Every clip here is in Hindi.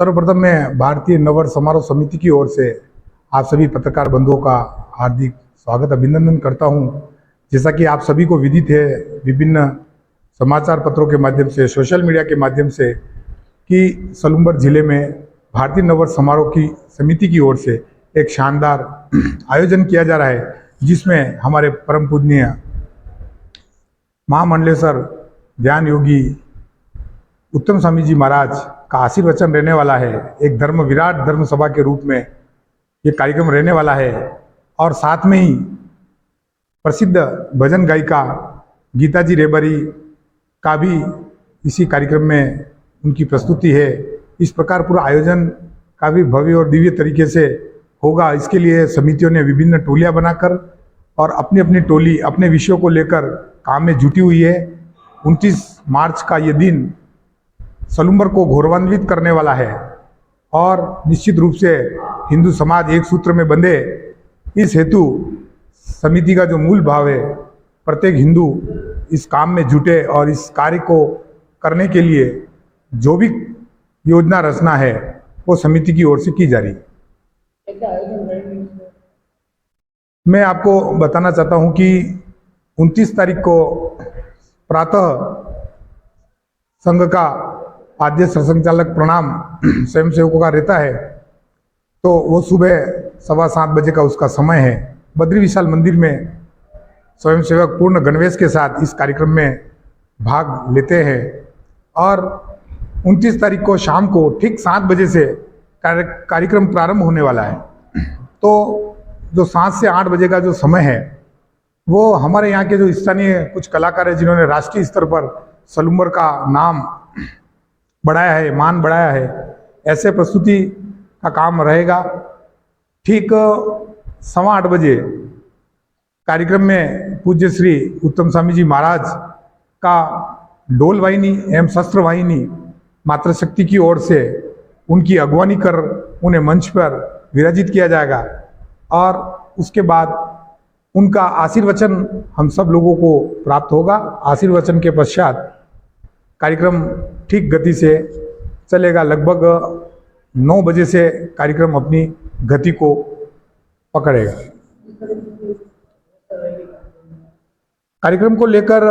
सर्वप्रथम मैं भारतीय नववर्ष समारोह समिति की ओर से आप सभी पत्रकार बंधुओं का हार्दिक स्वागत अभिनंदन करता हूं। जैसा कि आप सभी को विदित है, विभिन्न समाचार पत्रों के माध्यम से, सोशल मीडिया के माध्यम से कि सलूम्बर जिले में भारतीय नववर्ष समारोह की समिति की ओर से एक शानदार आयोजन किया जा रहा है, जिसमें हमारे परम पूजनीय महामंडलेश्वर ध्यान योगी उत्तम स्वामी जी महाराज का आशीर्वचन रहने वाला है। एक विराट धर्म सभा के रूप में ये कार्यक्रम रहने वाला है और साथ में ही प्रसिद्ध भजन गायिका गीता जी रेबरी का भी इसी कार्यक्रम में उनकी प्रस्तुति है। इस प्रकार पूरा आयोजन काफ़ी भव्य और दिव्य तरीके से होगा। इसके लिए समितियों ने विभिन्न टोलियां बनाकर और अपनी अपनी टोली अपने विषयों को लेकर काम में जुटी हुई है। 29 मार्च का ये दिन सलूम्बर को गौरवान्वित करने वाला है और निश्चित रूप से हिंदू समाज एक सूत्र में बंधे, इस हेतु समिति का जो मूल भाव है, प्रत्येक हिंदू इस काम में जुटे और इस कार्य को करने के लिए जो भी योजना रचना है वो समिति की ओर से की जा रही है। मैं आपको बताना चाहता हूं कि 29 तारीख को प्रातः संघ का आद्य सरसंघचालक प्रणाम स्वयंसेवकों का रहता है, तो वो सुबह 7:15 बजे का उसका समय है। बद्री विशाल मंदिर में स्वयंसेवक पूर्ण गणवेश के साथ इस कार्यक्रम में भाग लेते हैं और 29 तारीख को शाम को ठीक 7 बजे से कार्यक्रम प्रारंभ होने वाला है। तो जो 7 से 8 बजे का जो समय है वो हमारे यहाँ के जो स्थानीय कुछ कलाकार हैं जिन्होंने राष्ट्रीय स्तर पर सलूम्बर का नाम बढ़ाया है, मान बढ़ाया है, ऐसे प्रस्तुति का काम रहेगा। ठीक 8:15 बजे कार्यक्रम में पूज्य श्री उत्तम स्वामी जी महाराज का डोल वाहिनी एवं शस्त्र वाहिनी मातृशक्ति की ओर से उनकी अगवानी कर उन्हें मंच पर विराजित किया जाएगा और उसके बाद उनका आशीर्वचन हम सब लोगों को प्राप्त होगा। आशीर्वचन के पश्चात कार्यक्रम ठीक गति से चलेगा। लगभग 9 बजे से कार्यक्रम अपनी गति को पकड़ेगा। कार्यक्रम को लेकर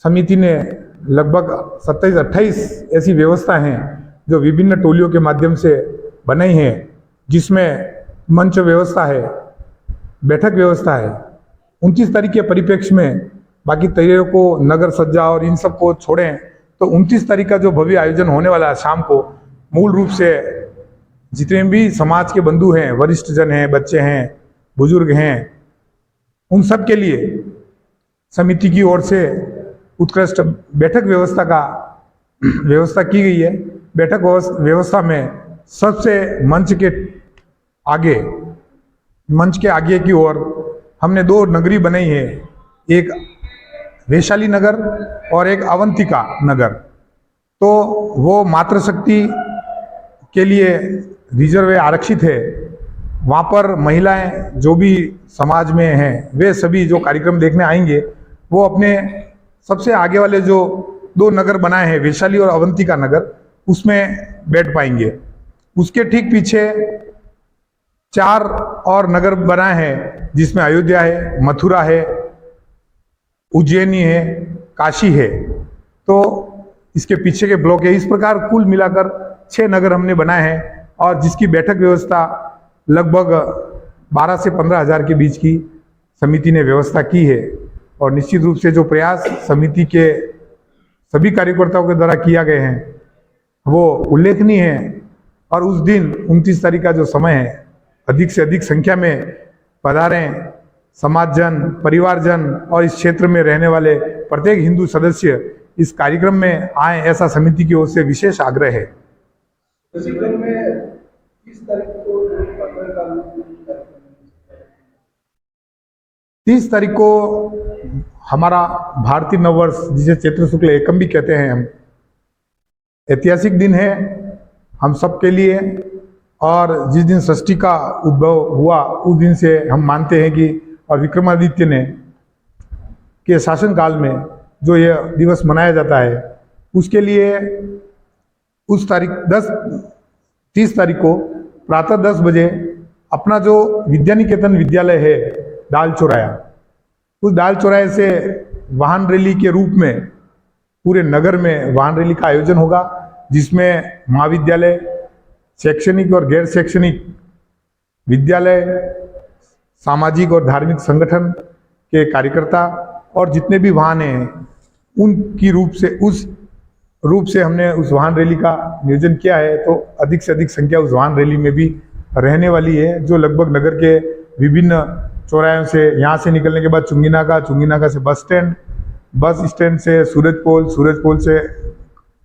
समिति ने लगभग 27-28 ऐसी व्यवस्था हैं जो विभिन्न टोलियों के माध्यम से बनाई हैं, जिसमें मंच व्यवस्था है, बैठक व्यवस्था है। 29 तारीख के परिप्रेक्ष्य में बाकी तैयारियों को, नगर सज्जा और इन सब को छोड़ें तो 29 तारीख का जो भव्य आयोजन होने वाला है शाम को, मूल रूप से जितने भी समाज के बंधु हैं, वरिष्ठ जन हैं, बच्चे हैं, बुजुर्ग हैं, उन सब के लिए समिति की ओर से उत्कृष्ट बैठक व्यवस्था की गई है। बैठक व्यवस्था में सबसे मंच के आगे की ओर हमने 2 नगरी बनाई है, एक वैशाली नगर और एक अवंतिका नगर। तो वो मातृशक्ति के लिए रिजर्व आरक्षित है। वहाँ पर महिलाएं जो भी समाज में हैं, वे सभी जो कार्यक्रम देखने आएंगे वो अपने सबसे आगे वाले जो 2 नगर बनाए हैं, वैशाली और अवंतिका नगर, उसमें बैठ पाएंगे। उसके ठीक पीछे 4 और नगर बनाए हैं, जिसमें अयोध्या है, मथुरा है, उज्जैनी है, काशी है। तो इसके पीछे के ब्लॉक है। इस प्रकार कुल मिलाकर 6 नगर हमने बनाए हैं और जिसकी बैठक व्यवस्था लगभग 12 से 15 हज़ार के बीच की समिति ने व्यवस्था की है। और निश्चित रूप से जो प्रयास समिति के सभी कार्यकर्ताओं के द्वारा किया गए हैं वो उल्लेखनीय है। और उस दिन 29 तारीख का जो समय है, अधिक से अधिक संख्या में पधारें, समाजजन, परिवारजन और इस क्षेत्र में रहने वाले प्रत्येक हिंदू सदस्य इस कार्यक्रम में आए, ऐसा समिति की ओर से विशेष आग्रह है। 30 तारीख को हमारा भारतीय नववर्ष, जिसे चैत्र शुक्ल एकम भी कहते हैं हम, ऐतिहासिक दिन है हम सब के लिए। और जिस दिन षष्ठी का उद्भव हुआ उस दिन से हम मानते हैं कि, और विक्रमादित्य ने के शासनकाल में जो यह दिवस मनाया जाता है, उसके लिए उस तारीख 30 तारीख को प्रातः 10 बजे अपना जो विद्यानिकेतन विद्यालय है दाल चौराया, उस दाल चौराहे से वाहन रैली के रूप में पूरे नगर में वाहन रैली का आयोजन होगा, जिसमें महाविद्यालय, शैक्षणिक और गैर शैक्षणिक विद्यालय, सामाजिक और धार्मिक संगठन के कार्यकर्ता और जितने भी वाहन हैं उनकी उस रूप से हमने उस वाहन रैली का नियोजन किया है। तो अधिक से अधिक संख्या उस वाहन रैली में भी रहने वाली है, जो लगभग नगर के विभिन्न चौराहों से, यहाँ से निकलने के बाद चुंगीनाका से बस स्टैंड से सूरज पोल से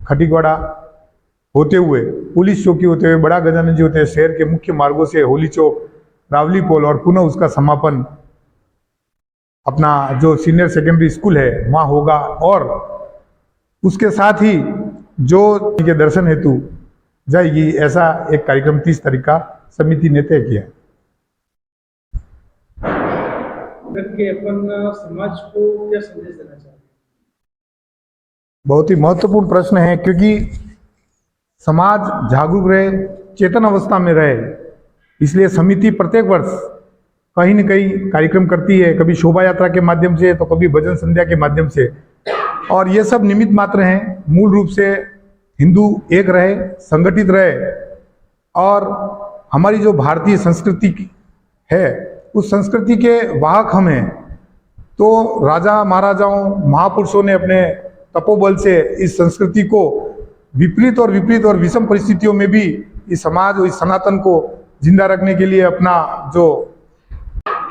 खटीकवाड़ा होते हुए, पुलिस चौकी होते हुए, बड़ा गजानन जी होते हुए, शहर के मुख्य मार्गों से होली चौक, रावली पोल और पुनः उसका समापन अपना जो सीनियर सेकेंडरी स्कूल है वहाँ होगा। और उसके साथ ही जो के दर्शन हेतु जाएगी, ऐसा एक कार्यक्रम 30 तारीख का समिति ने तय किया। अपन समाज को क्या संदेश देना चाहते हैं? बहुत ही महत्वपूर्ण प्रश्न है, क्योंकि समाज जागरूक रहे, चेतन अवस्था में रहे, इसलिए समिति प्रत्येक वर्ष कहीं न कहीं कार्यक्रम करती है, कभी शोभा यात्रा के माध्यम से तो कभी भजन संध्या के माध्यम से। और ये सब निमित्त मात्र हैं, मूल रूप से हिंदू एक रहे, संगठित रहे और हमारी जो भारतीय संस्कृति है उस संस्कृति के वाहक हम हैं। तो राजा महाराजाओं महापुरुषों ने अपने तपोबल से इस संस्कृति को विपरीत और विषम परिस्थितियों में भी इस समाज और इस सनातन को जिंदा रखने के लिए अपना जो,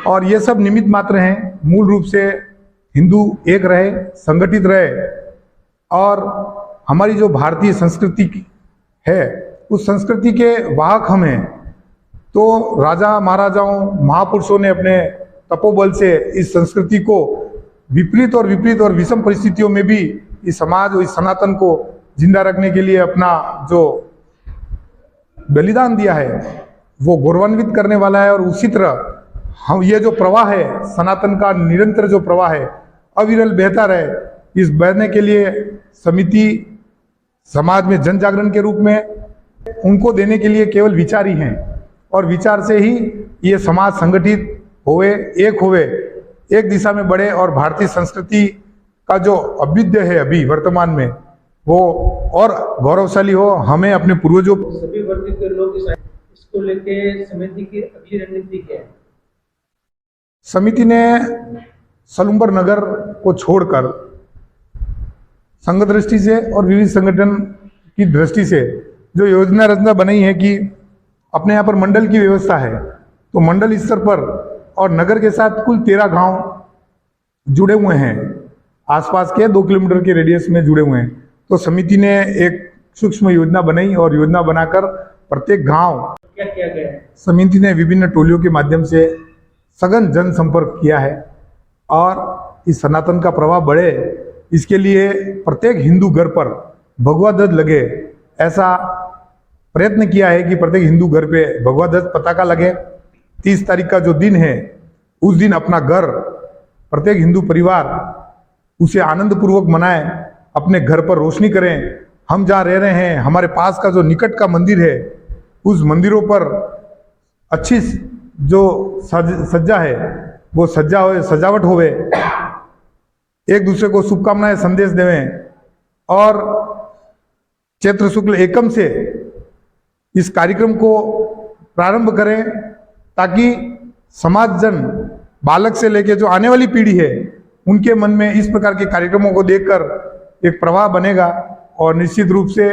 और ये सब निमित्त मात्र हैं, मूल रूप से हिंदू एक रहे, संगठित रहे और हमारी जो भारतीय संस्कृति है उस संस्कृति के वाहक हम हैं। तो राजा महाराजाओं महापुरुषों ने अपने तपोबल से इस संस्कृति को विपरीत और विषम परिस्थितियों में भी इस समाज और इस सनातन को जिंदा रखने के लिए अपना जो बलिदान दिया है वो गौरवान्वित करने वाला है। और उसी तरह हम ये जो प्रवाह है सनातन का, निरंतर जो प्रवाह है अविरल बहता रहे, इस बहने के लिए समिति समाज में जन जागरण के रूप में उनको देने के लिए केवल विचार ही हैं और विचार से ही ये समाज संगठित होवे, एक दिशा में बढ़े और भारतीय संस्कृति का जो अभ्युदय है अभी वर्तमान में वो और गौरवशाली हो। हमें अपने पूर्वजों सभी वर्ग के लोग इसको लेके समिति की अगली रणनीति क्या है? समिति ने सलूम्बर नगर को छोड़कर संघ दृष्टि से और विविध संगठन की दृष्टि से जो योजना रचना बनाई है कि अपने यहाँ पर मंडल की व्यवस्था है, तो मंडल स्तर पर और नगर के साथ कुल 13 गांव जुड़े हुए हैं, आसपास के 2 किलोमीटर के रेडियस में जुड़े हुए हैं। तो समिति ने एक सूक्ष्म योजना बनाई और योजना बनाकर प्रत्येक गांव क्या किया गया है? समिति ने विभिन्न टोलियों के माध्यम से सघन जन संपर्क किया है और इस सनातन का प्रभाव बढ़े, इसके लिए प्रत्येक हिंदू घर पर भगवा ध्वज लगे, ऐसा प्रयत्न किया है कि प्रत्येक हिंदू घर पे भगवा ध्वज पताका लगे। 30 तारीख का जो दिन है उस दिन अपना घर प्रत्येक हिंदू परिवार उसे आनंद पूर्वक मनाए, अपने घर पर रोशनी करें। हम जहाँ रह रहे हैं हमारे पास का जो निकट का मंदिर है उस मंदिरों पर अच्छी जो सज्जा है वो सजावट होवे, एक दूसरे को शुभकामनाएं संदेश देवें और चैत्र शुक्ल एकम से इस कार्यक्रम को प्रारंभ करें ताकि समाज जन बालक से लेकर जो आने वाली पीढ़ी है उनके मन में इस प्रकार के कार्यक्रमों को देखकर एक प्रवाह बनेगा। और निश्चित रूप से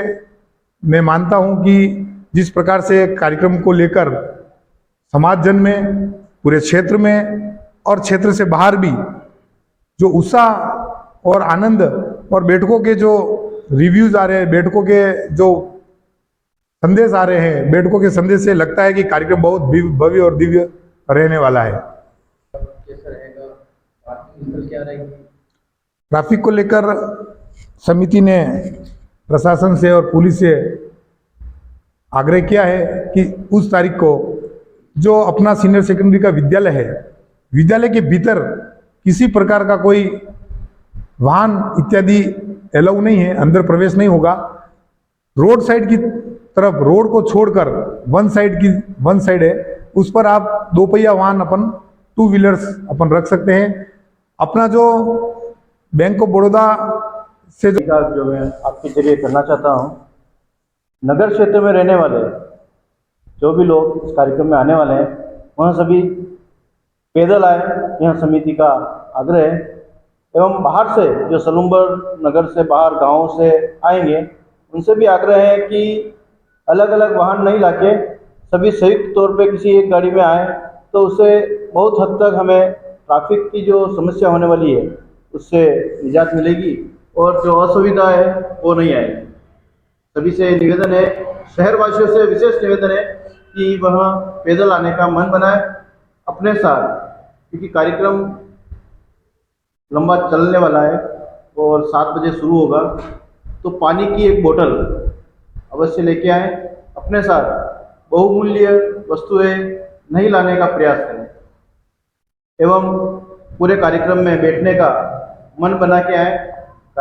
मैं मानता हूं कि जिस प्रकार से कार्यक्रम को लेकर समाज जन में, पूरे क्षेत्र में और क्षेत्र से बाहर भी जो उत्साह और आनंद और बैठकों के जो रिव्यूज आ रहे हैं, बैठकों के जो संदेश आ रहे हैं, बैठकों के संदेश से लगता है कि कार्यक्रम बहुत भव्य और दिव्य रहने वाला है। कैसा रहेगा? पार्किंग क्या रहेगी? ट्रैफिक को लेकर समिति ने प्रशासन से और पुलिस से आग्रह किया है कि उस तारीख को जो अपना सीनियर सेकेंडरी का विद्यालय है, विद्यालय के भीतर किसी प्रकार का कोई वाहन इत्यादि अलाउ नहीं है, अंदर प्रवेश नहीं होगा। रोड साइड की तरफ, रोड को छोड़कर वन साइड है, उस पर आप दो पहिया वाहन अपन टू व्हीलर्स अपन रख सकते हैं। अपना जो बैंक ऑफ बड़ौदा से जो मैं आपके जरिए करना चाहता हूँ, नगर क्षेत्र में रहने वाले जो भी लोग इस कार्यक्रम में आने वाले हैं वह सभी पैदल आए, यह समिति का आग्रह है। एवं बाहर से जो सलूम्बर नगर से बाहर गाँव से आएंगे उनसे भी आग्रह है कि अलग अलग वाहन नहीं लाके सभी संयुक्त तौर पे किसी एक गाड़ी में आए, तो उससे बहुत हद तक हमें ट्रैफिक की जो समस्या होने वाली है उससे निजात मिलेगी और जो असुविधा है वो नहीं आएगी। सभी से निवेदन है, शहरवासियों से विशेष निवेदन है कि वह पैदल आने का मन बनाए अपने साथ, क्योंकि कार्यक्रम लंबा चलने वाला है और 7 बजे शुरू होगा। तो पानी की एक बोतल अवश्य लेके आएँ, अपने साथ बहुमूल्य वस्तुएं नहीं लाने का प्रयास करें एवं पूरे कार्यक्रम में बैठने का मन बना के आएँ।